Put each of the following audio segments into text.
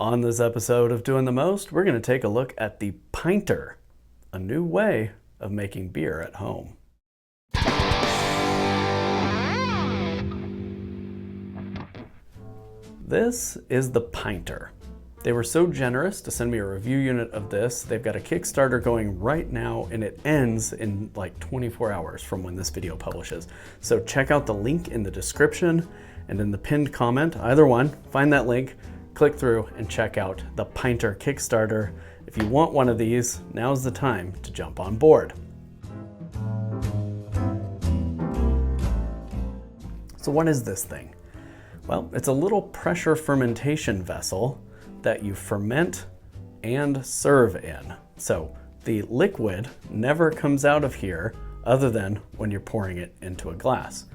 On this episode of Doing the Most, we're going to take a look at the Pinter, a new way of making beer at home. This is the Pinter. They were so generous to send me a review unit of this. They've got a Kickstarter going right now and it ends in like 24 hours from when this video publishes. So check out the link in the description and in the pinned comment, either one, find that link, click through and check out the Pinter Kickstarter. If you want one of these, now's the time to jump on board. So what is this thing? Well, it's a little pressure fermentation vessel that you ferment and serve in. So the liquid never comes out of here other than when you're pouring it into a glass.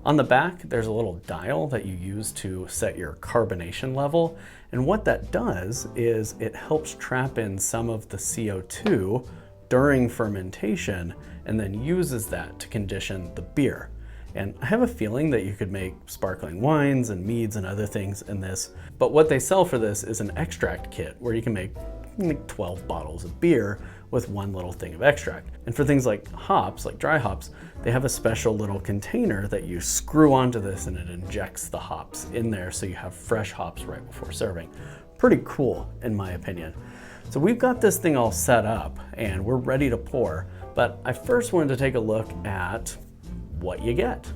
On the back, there's a little dial that you use to set your carbonation level. And what that does is it helps trap in some of the CO2 during fermentation and then uses that to condition the beer. And I have a feeling that you could make sparkling wines and meads and other things in this. But what they sell for this is an extract kit where you can make 12 bottles of beer with one little thing of extract. And for things like hops, like dry hops, they have a special little container that you screw onto this and it injects the hops in there so you have fresh hops right before serving. Pretty cool, in my opinion. So we've got this thing all set up and we're ready to pour, but I first wanted to take a look at what you get.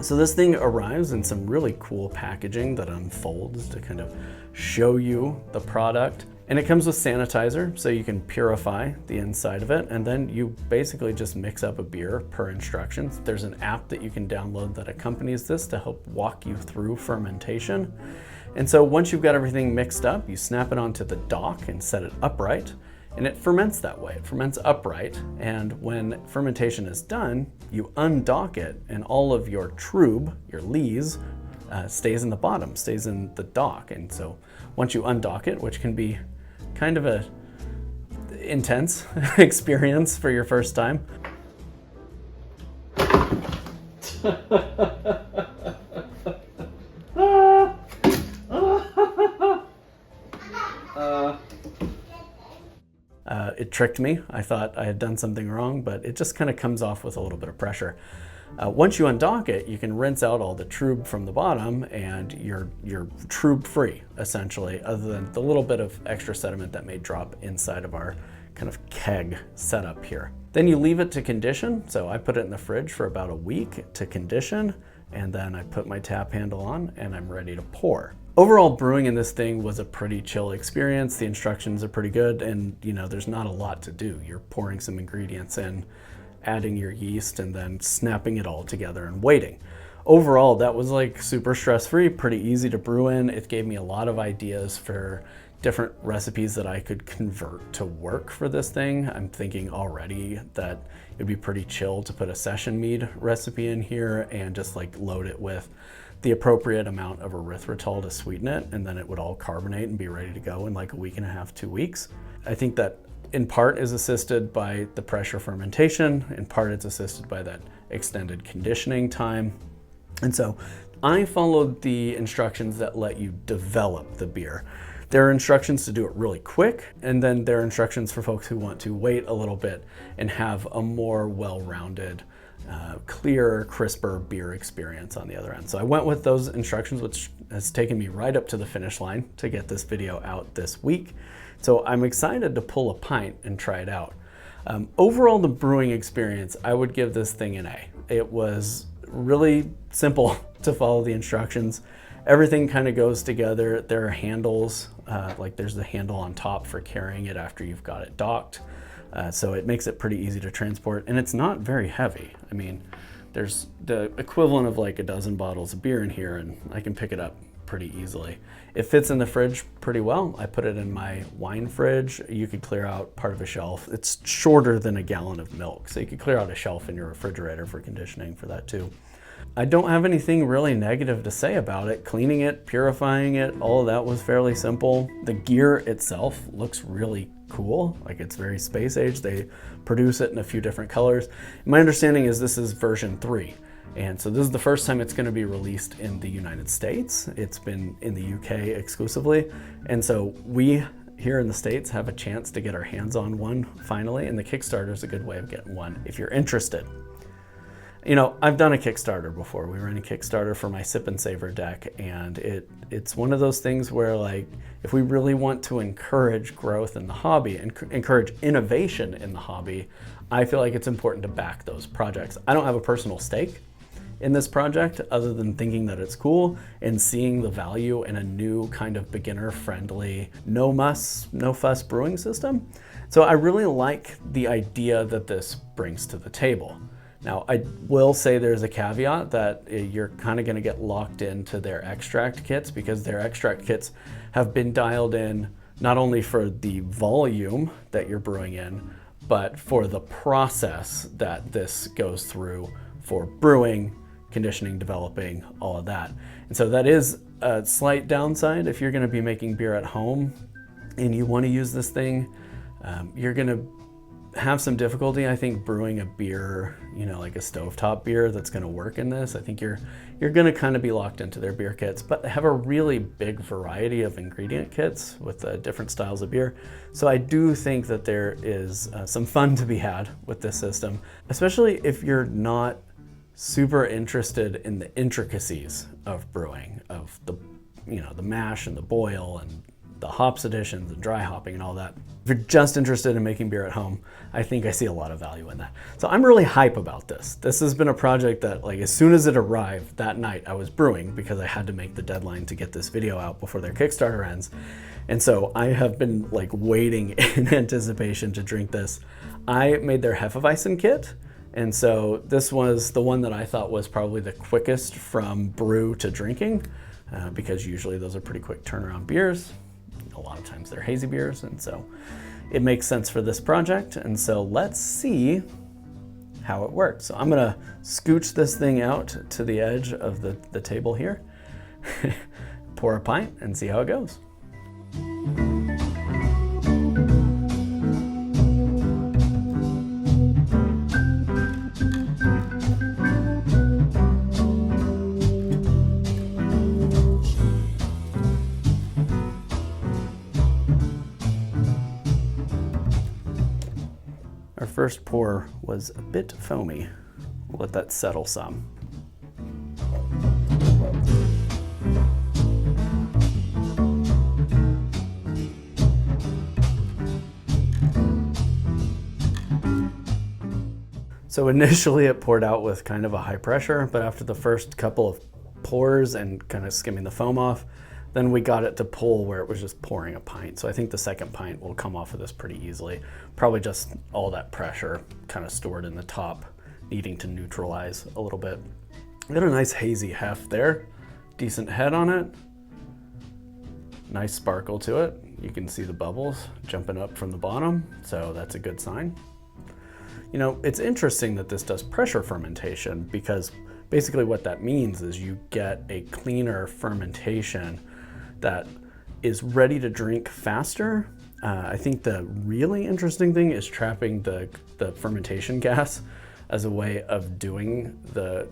So this thing arrives in some really cool packaging that unfolds to kind of show you the product. And it comes with sanitizer so you can purify the inside of it. And then you basically just mix up a beer per instructions. There's an app that you can download that accompanies this to help walk you through fermentation. And so once you've got everything mixed up, you snap it onto the dock and set it upright. And it ferments that way. It ferments upright, and when fermentation is done, you undock it, and all of your trub, your lees, stays in the bottom, stays in the dock. And so once you undock it, which can be kind of a intense experience for your first time. It tricked me. I thought I had done something wrong, but it just kind of comes off with a little bit of pressure. Once you undock it, you can rinse out all the trub from the bottom and you're trub free, essentially, other than the little bit of extra sediment that may drop inside of our kind of keg setup here. Then you leave it to condition. So I put it in the fridge for about a week to condition, and then I put my tap handle on and I'm ready to pour. Overall, brewing in this thing was a pretty chill experience. The instructions are pretty good and there's not a lot to do. You're pouring some ingredients in, adding your yeast, and then snapping it all together and waiting. Overall, that was like super stress-free, pretty easy to brew in. It gave me a lot of ideas for different recipes that I could convert to work for this thing. I'm thinking already that it'd be pretty chill to put a session mead recipe in here and just like load it with the appropriate amount of erythritol to sweeten it, and then it would all carbonate and be ready to go in like a week and a half, 2 weeks. I think that in part is assisted by the pressure fermentation, in part it's assisted by that extended conditioning time. And so I followed the instructions that let you develop the beer. There are instructions to do it really quick, and then there are instructions for folks who want to wait a little bit and have a more well-rounded, clearer, crisper beer experience on the other end. So I went with those instructions, which has taken me right up to the finish line to get this video out this week. So I'm excited to pull a pint and try it out. Overall, the brewing experience, I would give this thing an A. It was really simple to follow the instructions. Everything kind of goes together. There are handles, like there's the handle on top for carrying it after you've got it docked. So it makes it pretty easy to transport, and it's not very heavy. I mean, there's the equivalent of like a dozen bottles of beer in here, and I can pick it up pretty easily. It fits in the fridge pretty well. I put it in my wine fridge. You could clear out part of a shelf. It's shorter than a gallon of milk, so you could clear out a shelf in your refrigerator for conditioning for that too. I don't have anything really negative to say about it. Cleaning it, purifying it, all of that was fairly simple. The gear itself looks really cool. Like, it's very space age. They produce it in a few different colors. My understanding is this is version 3. And so this is the first time it's going to be released in the United States. It's been in the UK exclusively. And so we here in the States have a chance to get our hands on one finally. And the Kickstarter is a good way of getting one if you're interested. You know, I've done a Kickstarter before. We ran a Kickstarter for my Sip and Savor deck, and it's one of those things where, like, if we really want to encourage growth in the hobby and encourage innovation in the hobby, I feel like it's important to back those projects. I don't have a personal stake in this project other than thinking that it's cool and seeing the value in a new kind of beginner-friendly, no muss, no fuss brewing system. So I really like the idea that this brings to the table. Now, I will say there's a caveat that you're kind of going to get locked into their extract kits, because their extract kits have been dialed in not only for the volume that you're brewing in, but for the process that this goes through for brewing, conditioning, developing, all of that. And so that is a slight downside if you're going to be making beer at home and you want to use this thing. You're going to have some difficulty, I think, brewing a beer, you know, like a stovetop beer that's going to work in this. I think you're going to kind of be locked into their beer kits, but they have a really big variety of ingredient kits with different styles of beer. So I do think that there is some fun to be had with this system, especially if you're not super interested in the intricacies of brewing, of the, you know, the mash and the boil and the hops additions and dry hopping and all that. If you're just interested in making beer at home, I think I see a lot of value in that. So I'm really hype about this. This has been a project that, like, as soon as it arrived that night, I was brewing because I had to make the deadline to get this video out before their Kickstarter ends. And so I have been, like, waiting in anticipation to drink this. I made their Hefeweizen kit. And so this was the one that I thought was probably the quickest from brew to drinking, because usually those are pretty quick turnaround beers. A lot of times they're hazy beers, and so it makes sense for this project. And so let's see how it works. So I'm gonna scooch this thing out to the edge of the table here, pour a pint, and see how it goes. Our first pour was a bit foamy. We'll let that settle some. So initially it poured out with kind of a high pressure, but after the first couple of pours and kind of skimming the foam off, then we got it to pull where it was just pouring a pint. So I think the second pint will come off of this pretty easily. Probably just all that pressure kind of stored in the top, needing to neutralize a little bit. Got a nice hazy heft there, decent head on it, nice sparkle to it. You can see the bubbles jumping up from the bottom, so that's a good sign. You know, it's interesting that this does pressure fermentation, because basically what that means is you get a cleaner fermentation that is ready to drink faster. I think the really interesting thing is trapping the fermentation gas as a way of doing the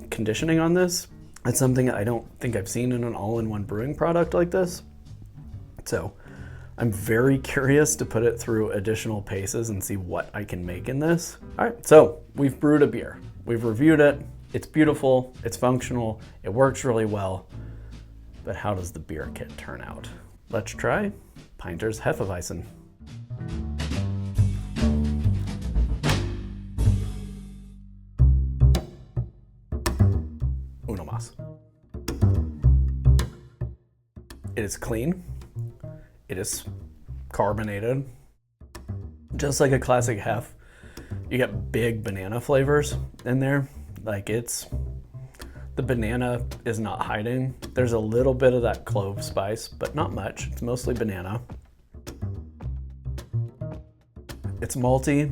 conditioning on this. It's something I don't think I've seen in an all-in-one brewing product like this. So I'm very curious to put it through additional paces and see what I can make in this. All right, so we've brewed a beer. We've reviewed it. It's beautiful, it's functional, it works really well. But how does the beer kit turn out? Let's try Pinter's Hefeweizen. Uno más. It is clean. It is carbonated. Just like a classic Hef, you get big banana flavors in there. Like, the banana is not hiding. There's a little bit of that clove spice, but not much. It's mostly banana. It's malty.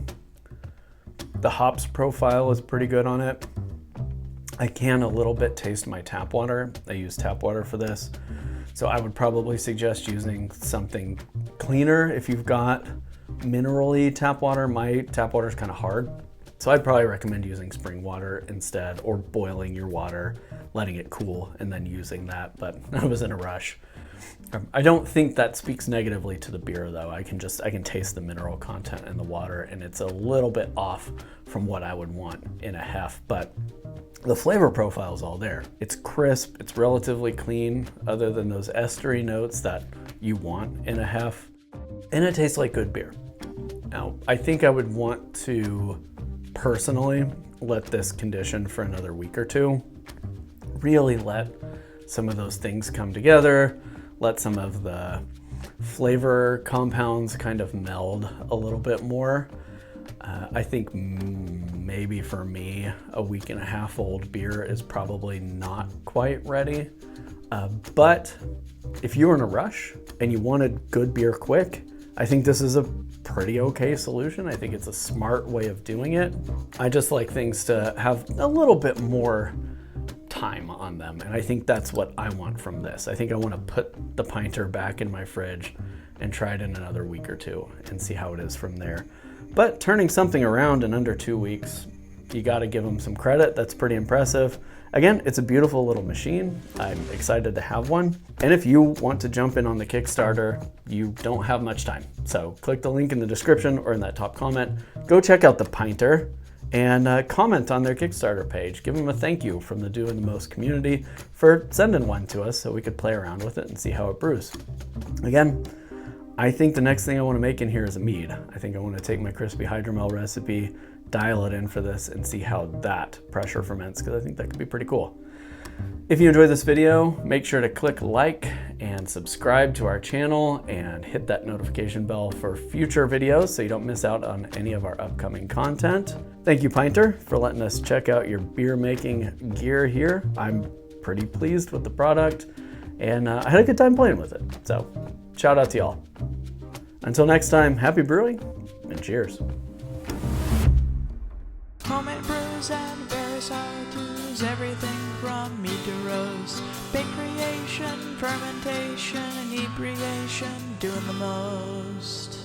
The hops profile is pretty good on it. I can a little bit taste my tap water. I use tap water for this. So I would probably suggest using something cleaner if you've got mineral-y tap water. My tap water is kind of hard, So I'd probably recommend using spring water instead, or boiling your water, letting it cool, and then using that, but I was in a rush. I don't think that speaks negatively to the beer though. I can taste the mineral content in the water, and it's a little bit off from what I would want in a hef, but the flavor profile is all there. It's crisp, it's relatively clean, other than those estery notes that you want in a hef, and it tastes like good beer. Now, I think I would want to personally let this condition for another week or two, really let some of those things come together, let some of the flavor compounds kind of meld a little bit more. I think maybe for me, a week and a half old beer is probably not quite ready. But if you were in a rush and you wanted good beer quick, I think this is a pretty okay solution. I think it's a smart way of doing it. I just like things to have a little bit more time on them, and I think that's what I want from this. I think I want to put the Pinter back in my fridge and try it in another week or two and see how it is from there. But turning something around in under 2 weeks, you got to give them some credit. That's pretty impressive. Again, it's a beautiful little machine. I'm excited to have one. And if you want to jump in on the Kickstarter, you don't have much time. So click the link in the description or in that top comment. Go check out the Pinter and comment on their Kickstarter page. Give them a thank you from the Doing the Most community for sending one to us so we could play around with it and see how it brews. Again, I think the next thing I want to make in here is a mead. I think I want to take my crispy hydromel recipe, dial it in for this, and see how that pressure ferments, because I think that could be pretty cool. If you enjoyed this video, make sure to click like and subscribe to our channel and hit that notification bell for future videos so you don't miss out on any of our upcoming content. Thank you, Pinter, for letting us check out your beer making gear here. I'm pretty pleased with the product, and I had a good time playing with it. So shout out to y'all. Until next time, happy brewing and cheers. Homemade brews and various how-tos, everything from mead to roast, bake creation, fermentation, inebriation, doing the most.